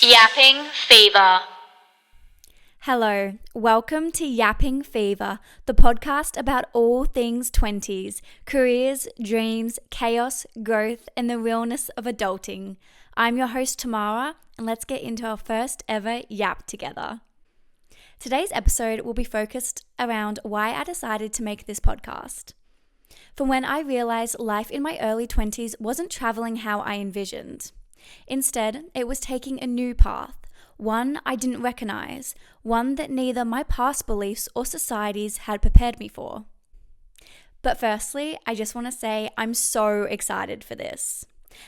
Yapping Fever. Hello, welcome to Yapping Fever, the podcast about all things 20s, careers, dreams, chaos, growth, and the realness of adulting. I'm your host Tamara, and let's get into our first ever yap together. Today's episode will be focused around why I decided to make this podcast. From when I realized life in my early 20s wasn't traveling how I envisioned. Instead, it was taking a new path, one I didn't recognize, one that neither my past beliefs or societies had prepared me for. But firstly, I just want to say I'm so excited for this.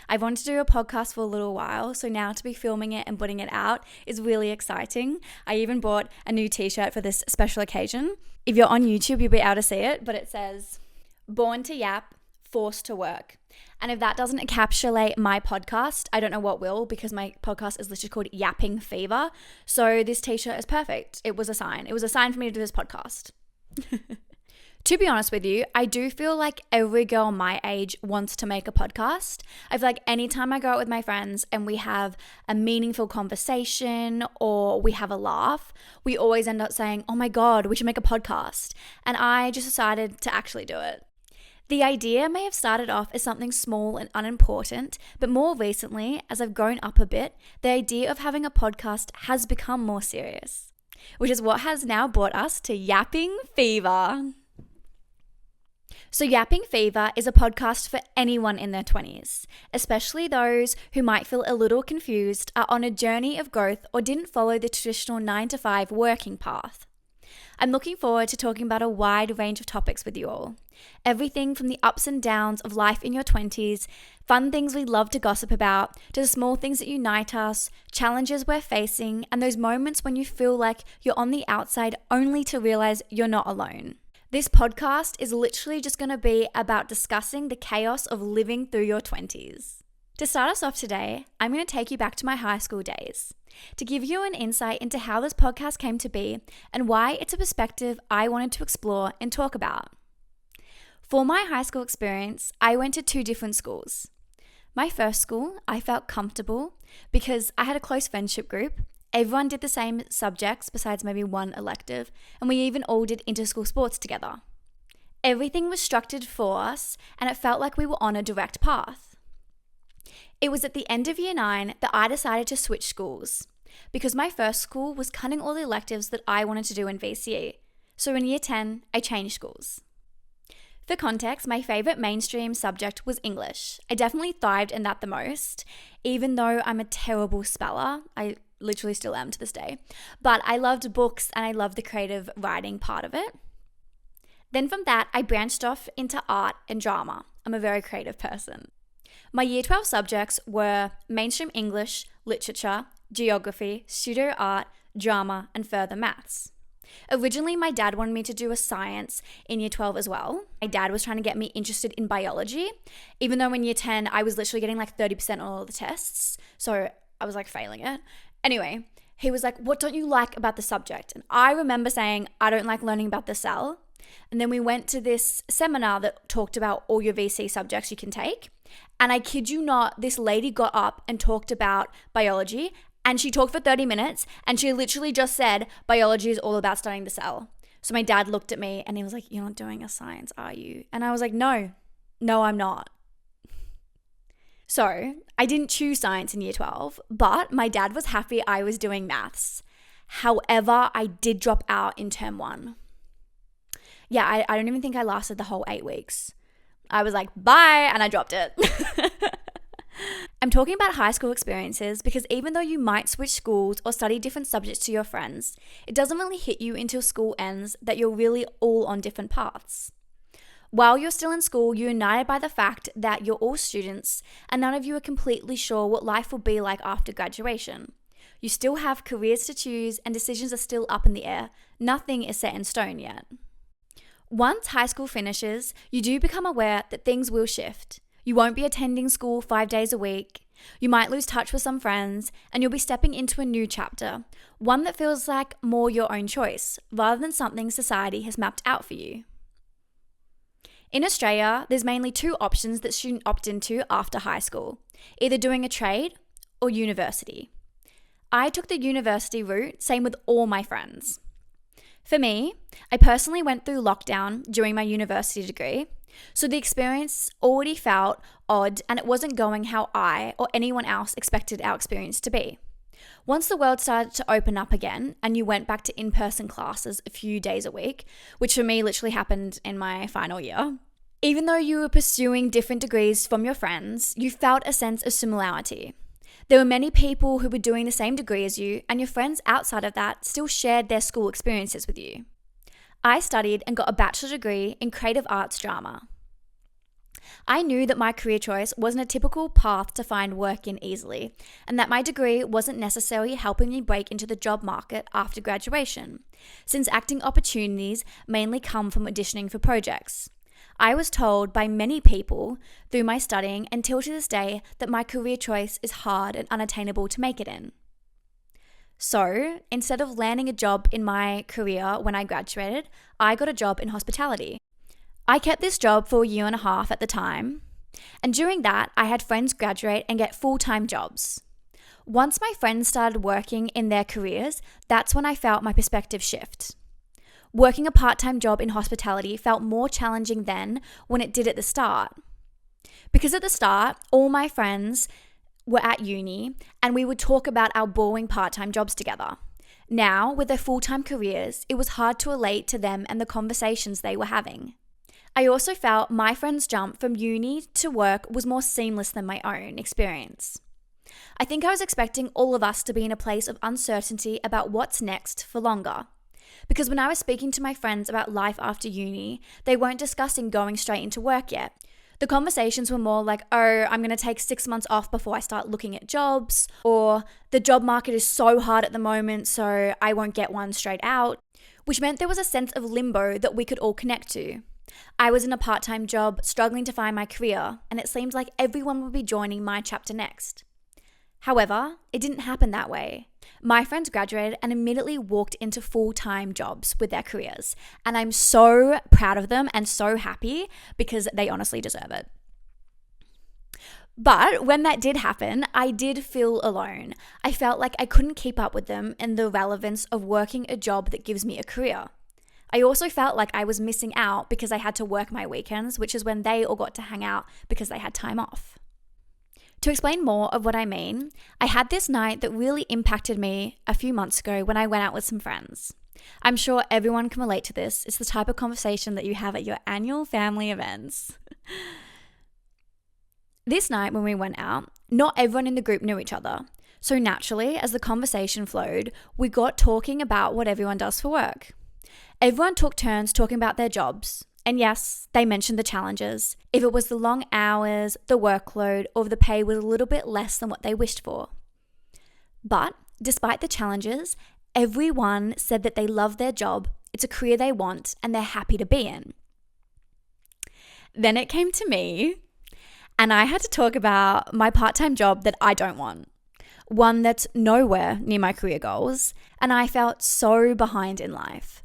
I've wanted to do a podcast for a little while, so now to be filming it and putting it out is really exciting. I even bought a new t-shirt for this special occasion. If you're on YouTube, you'll be able to see it, but it says, "Born to Yap, Forced to Work." And if that doesn't encapsulate my podcast, I don't know what will, because my podcast is literally called Yapping Fever. So this t-shirt is perfect. It was a sign. It was a sign for me to do this podcast. To be honest with you, I do feel like every girl my age wants to make a podcast. I feel like anytime I go out with my friends and we have a meaningful conversation or we have a laugh, we always end up saying, "Oh my God, we should make a podcast." And I just decided to actually do it. The idea may have started off as something small and unimportant, but more recently, as I've grown up a bit, the idea of having a podcast has become more serious, which is what has now brought us to Yapping Fever. So Yapping Fever is a podcast for anyone in their 20s, especially those who might feel a little confused, are on a journey of growth, or didn't follow the traditional 9-to-5 working path. I'm looking forward to talking about a wide range of topics with you all. Everything from the ups and downs of life in your 20s, fun things we love to gossip about, to the small things that unite us, challenges we're facing, and those moments when you feel like you're on the outside only to realize you're not alone. This podcast is literally just going to be about discussing the chaos of living through your 20s. To start us off today, I'm going to take you back to my high school days to give you an insight into how this podcast came to be and why it's a perspective I wanted to explore and talk about. For my high school experience, I went to 2 different schools. My first school, I felt comfortable because I had a close friendship group. Everyone did the same subjects besides maybe one elective, and we even all did inter-school sports together. Everything was structured for us, and it felt like we were on a direct path. It was at the end of year 9 that I decided to switch schools because my first school was cutting all the electives that I wanted to do in VCE. So in year 10, I changed schools. For context, my favorite mainstream subject was English. I definitely thrived in that the most, even though I'm a terrible speller. I literally still am to this day. But I loved books and I loved the creative writing part of it. Then from that, I branched off into art and drama. I'm a very creative person. My year 12 subjects were mainstream English, literature, geography, studio art, drama, and further maths. Originally, my dad wanted me to do a science in year 12 as well. My dad was trying to get me interested in biology, even though in year 10, I was literally getting like 30% on all the tests. So I was like failing it. Anyway, he was like, "What don't you like about the subject?" And I remember saying, "I don't like learning about the cell." And then we went to this seminar that talked about all your VC subjects you can take. And I kid you not, this lady got up and talked about biology, and she talked for 30 minutes, and she literally just said, biology is all about studying the cell. So my dad looked at me and he was like, "You're not doing a science, are you?" And I was like, no, I'm not. So I didn't choose science in year 12, but my dad was happy I was doing maths. However, I did drop out in term 1. Yeah, I don't even think I lasted the whole 8 weeks. I was like, bye, and I dropped it. I'm talking about high school experiences because even though you might switch schools or study different subjects to your friends, it doesn't really hit you until school ends that you're really all on different paths. While you're still in school, you're united by the fact that you're all students and none of you are completely sure what life will be like after graduation. You still have careers to choose and decisions are still up in the air. Nothing is set in stone yet. Once high school finishes, you do become aware that things will shift. You won't be attending school 5 days a week. You might lose touch with some friends, and you'll be stepping into a new chapter, one that feels like more your own choice, rather than something society has mapped out for you. In Australia, there's mainly 2 options that students opt into after high school, either doing a trade or university. I took the university route, same with all my friends. For me, I personally went through lockdown during my university degree, so the experience already felt odd and it wasn't going how I or anyone else expected our experience to be. Once the world started to open up again and you went back to in-person classes a few days a week, which for me literally happened in my final year, even though you were pursuing different degrees from your friends, you felt a sense of similarity. There were many people who were doing the same degree as you, and your friends outside of that still shared their school experiences with you. I studied and got a bachelor degree in creative arts drama. I knew that my career choice wasn't a typical path to find work in easily, and that my degree wasn't necessarily helping me break into the job market after graduation, since acting opportunities mainly come from auditioning for projects. I was told by many people through my studying until to this day that my career choice is hard and unattainable to make it in. So, instead of landing a job in my career when I graduated, I got a job in hospitality. I kept this job for a year and a half at the time, and during that, I had friends graduate and get full-time jobs. Once my friends started working in their careers, that's when I felt my perspective shift. Working a part-time job in hospitality felt more challenging then when it did at the start. Because at the start, all my friends were at uni and we would talk about our boring part-time jobs together. Now, with their full-time careers, it was hard to relate to them and the conversations they were having. I also felt my friends' jump from uni to work was more seamless than my own experience. I think I was expecting all of us to be in a place of uncertainty about what's next for longer. Because when I was speaking to my friends about life after uni, they weren't discussing going straight into work yet. The conversations were more like, oh, I'm going to take 6 months off before I start looking at jobs, or the job market is so hard at the moment, so I won't get one straight out, which meant there was a sense of limbo that we could all connect to. I was in a part-time job, struggling to find my career, and it seemed like everyone would be joining my chapter next. However, it didn't happen that way. My friends graduated and immediately walked into full-time jobs with their careers, and I'm so proud of them and so happy because they honestly deserve it. But when that did happen, I did feel alone. I felt like I couldn't keep up with them in the relevance of working a job that gives me a career. I also felt like I was missing out because I had to work my weekends, which is when they all got to hang out because they had time off. To explain more of what I mean, I had this night that really impacted me a few months ago when I went out with some friends. I'm sure everyone can relate to this. It's the type of conversation that you have at your annual family events. This night when we went out, not everyone in the group knew each other. So naturally, as the conversation flowed, we got talking about what everyone does for work. Everyone took turns talking about their jobs. And yes, they mentioned the challenges. If it was the long hours, the workload, or if the pay was a little bit less than what they wished for. But despite the challenges, everyone said that they love their job, it's a career they want, and they're happy to be in. Then it came to me, and I had to talk about my part-time job that I don't want. One that's nowhere near my career goals, and I felt so behind in life.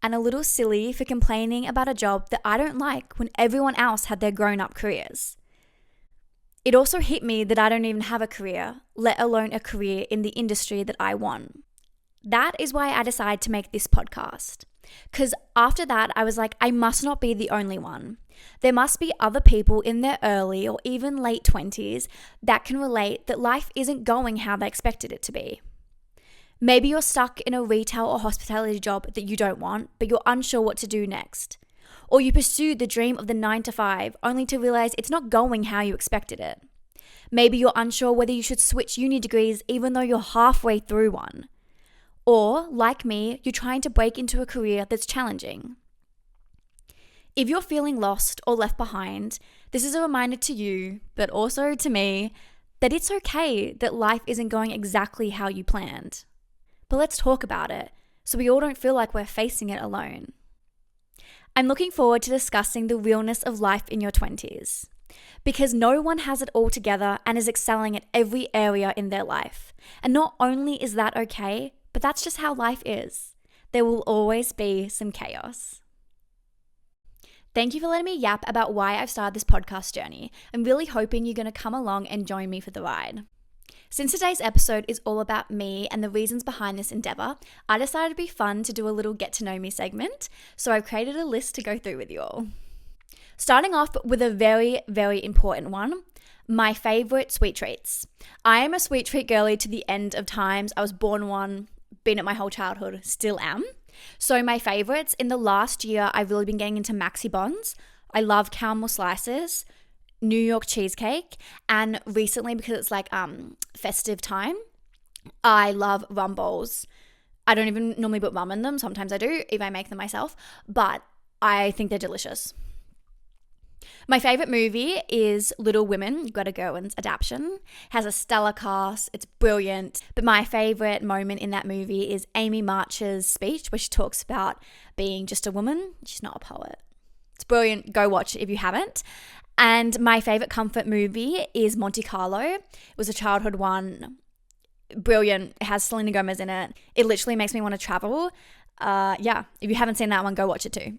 And a little silly for complaining about a job that I don't like when everyone else had their grown-up careers. It also hit me that I don't even have a career, let alone a career in the industry that I want. That is why I decided to make this podcast. Because after that, I was like, I must not be the only one. There must be other people in their early or even late 20s that can relate that life isn't going how they expected it to be. Maybe you're stuck in a retail or hospitality job that you don't want, but you're unsure what to do next. Or you pursued the dream of the 9 to 5 only to realize it's not going how you expected it. Maybe you're unsure whether you should switch uni degrees even though you're halfway through one. Or, like me, you're trying to break into a career that's challenging. If you're feeling lost or left behind, this is a reminder to you, but also to me, that it's okay that life isn't going exactly how you planned. But let's talk about it so we all don't feel like we're facing it alone. I'm looking forward to discussing the realness of life in your 20s. Because no one has it all together and is excelling at every area in their life. And not only is that okay, but that's just how life is. There will always be some chaos. Thank you for letting me yap about why I've started this podcast journey. I'm really hoping you're going to come along and join me for the ride. Since today's episode is all about me and the reasons behind this endeavor, I decided it'd be fun to do a little get to know me segment, so I've created a list to go through with you all. Starting off with a very, very important one, my favorite sweet treats. I am a sweet treat girly to the end of times. I was born one, been it my whole childhood, still am. So my favorites, in the last year, I've really been getting into maxi bonds. I love caramel slices, New York cheesecake, and recently, because it's like festive time, I love rum bowls. I don't even normally put rum in them. Sometimes I do if I make them myself, but I think they're delicious. My favorite movie is Little Women, Greta Gerwig's adaptation. It has a stellar cast, it's brilliant. But my favorite moment in that movie is Amy March's speech where she talks about being just a woman. She's not a poet. It's brilliant. Go watch it if you haven't. And my favorite comfort movie is Monte Carlo. It was a childhood one. Brilliant. It has Selena Gomez in it. It literally makes me want to travel. If you haven't seen that one, go watch it too.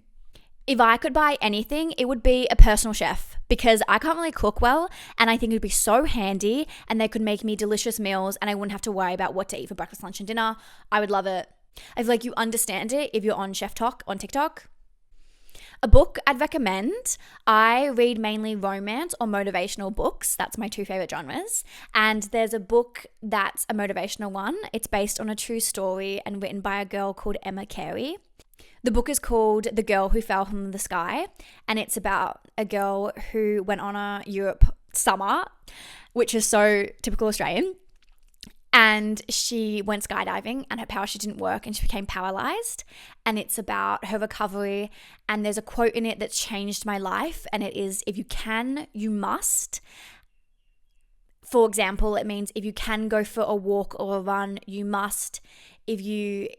If I could buy anything, it would be a personal chef because I can't really cook well and I think it would be so handy and they could make me delicious meals and I wouldn't have to worry about what to eat for breakfast, lunch and dinner. I would love it. I feel like you understand it if you're on Chef Talk on TikTok. A book I'd recommend, I read mainly romance or motivational books. That's my two favorite genres. And there's a book that's a motivational one. It's based on a true story and written by a girl called Emma Carey. The book is called The Girl Who Fell from the Sky, and it's about a girl who went on a Europe summer, which is so typical Australian. And she went skydiving and her parachute didn't work and she became paralyzed. And it's about her recovery. And there's a quote in it that's changed my life. And it is, if you can, you must. For example, it means if you can go for a walk or a run, you must. If you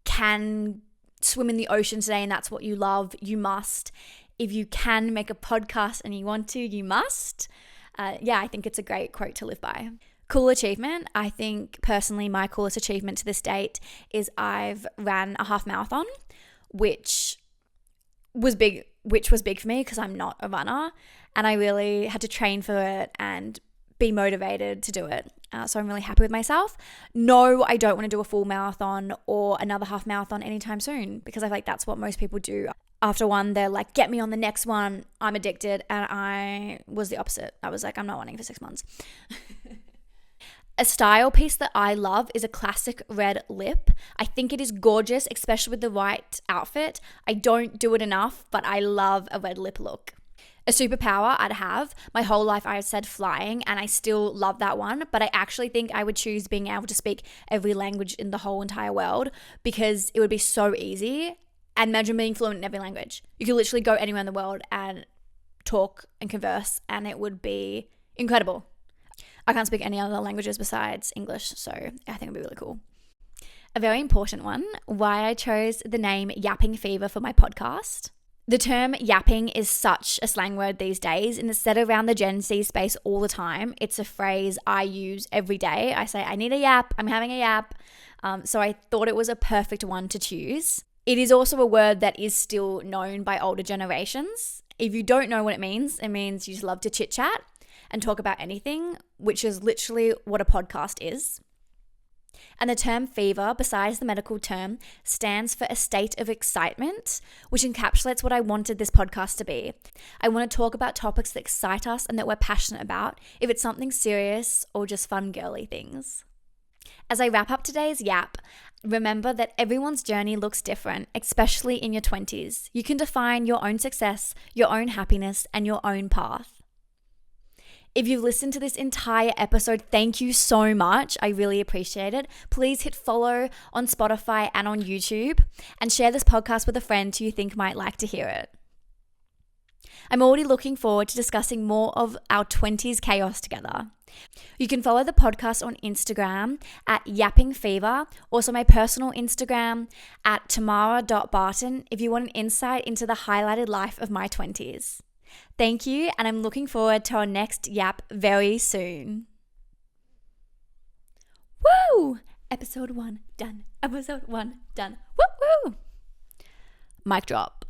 can swim in the ocean today and that's what you love, you must. If you can make a podcast and you want to, you must. I think it's a great quote to live by. Cool achievement. I think personally my coolest achievement to this date is I've ran a half marathon, which was big for me because I'm not a runner and I really had to train for it and be motivated to do it. So I'm really happy with myself. No, I don't want to do a full marathon or another half marathon anytime soon because I feel like that's what most people do. After one, they're like, get me on the next one. I'm addicted. And I was the opposite. I was like, I'm not running for 6 months. A style piece that I love is a classic red lip. I think it is gorgeous, especially with the right outfit. I don't do it enough, but I love a red lip look. A superpower I'd have, my whole life I've said flying, and I still love that one, but I actually think I would choose being able to speak every language in the whole entire world because it would be so easy. And imagine being fluent in every language. You could literally go anywhere in the world and talk and converse, and it would be incredible. I can't speak any other languages besides English, so I think it'd be really cool. A very important one, why I chose the name Yapping Fever for my podcast. The term yapping is such a slang word these days, and it's said around the Gen Z space all the time. It's a phrase I use every day. I say, I need a yap, I'm having a yap. So I thought it was a perfect one to choose. It is also a word that is still known by older generations. If you don't know what it means you just love to chit chat and talk about anything, which is literally what a podcast is. And the term fever, besides the medical term, stands for a state of excitement, which encapsulates what I wanted this podcast to be. I want to talk about topics that excite us and that we're passionate about, if it's something serious or just fun girly things. As I wrap up today's yap, remember that everyone's journey looks different, especially in your 20s. You can define your own success, your own happiness, and your own path. If you've listened to this entire episode, thank you so much. I really appreciate it. Please hit follow on Spotify and on YouTube and share this podcast with a friend who you think might like to hear it. I'm already looking forward to discussing more of our 20s chaos together. You can follow the podcast on Instagram at Yapping Fever, also my personal Instagram at tamara.barton if you want an insight into the highlighted life of my 20s. Thank you, and I'm looking forward to our next yap very soon. Woo! Episode 1 done. Episode 1 done. Woo woo! Mic drop.